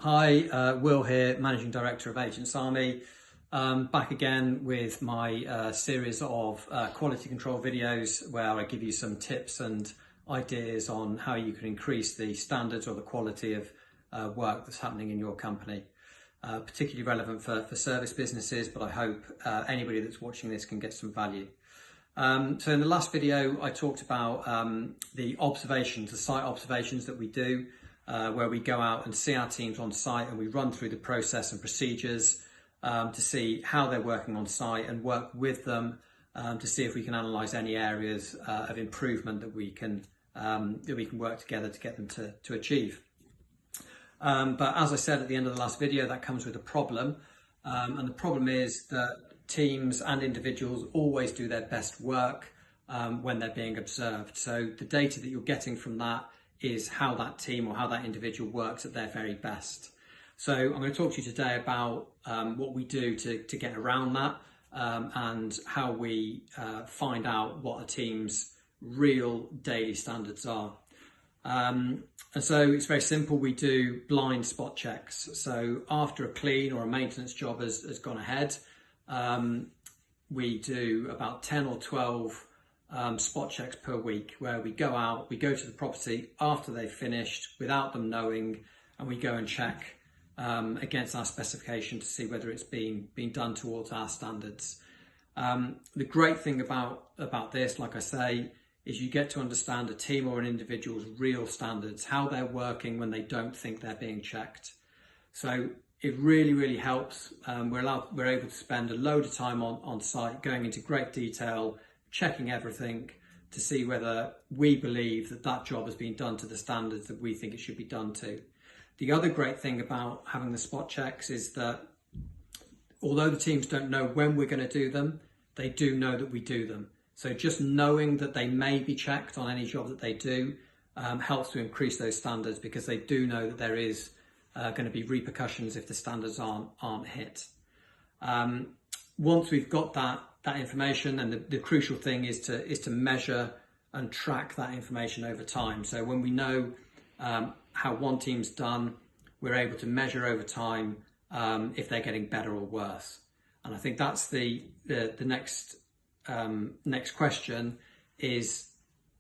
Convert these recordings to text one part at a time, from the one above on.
Hi, Will here, Managing Director of Agents Army. Back again with my series of quality control videos where I give you some tips and ideas on how you can increase the standards or the quality of work that's happening in your company. Particularly relevant for service businesses, but I hope anybody that's watching this can get some value. So in the last video, I talked about the site observations that we do, where we go out and see our teams on site and we run through the process and procedures to see how they're working on site and work with them to see if we can analyse any areas of improvement that we can work together to get them to achieve. But as I said at the end of the last video, that comes with a problem, and the problem is that teams and individuals always do their best work when they're being observed. So the data that you're getting from that is how that team or how that individual works at their very best. So I'm going to talk to you today about what we do to get around that and how we find out what a team's real daily standards are. And so it's very simple. We do blind spot checks. So after a clean or a maintenance job has gone ahead, we do about 10 or 12 spot checks per week, where we go out, we go to the property after they've finished without them knowing, and we go and check against our specification to see whether it's being done towards our standards. The great thing about this, like I say, is you get to understand a team or an individual's real standards, how they're working when they don't think they're being checked. So it really helps. We're able to spend a load of time on site, going into great detail, checking everything to see whether we believe that job has been done to the standards that we think it should be done to. The other great thing about having the spot checks is that although the teams don't know when we're going to do them, they do know that we do them. So just knowing that they may be checked on any job that they do helps to increase those standards, because they do know that there is going to be repercussions if the standards aren't hit. Once we've got that information, and the crucial thing is to measure and track that information over time. So when we know how one team's done, we're able to measure over time if they're getting better or worse. And I think that's the next question is,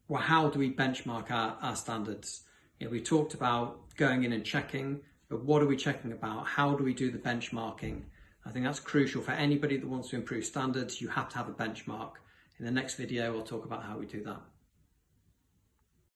well, how do we benchmark our standards? We talked about going in and checking, but what are we checking about? How do we do the benchmarking? I think that's crucial for anybody that wants to improve standards. You have to have a benchmark. In the next video, I'll talk about how we do that.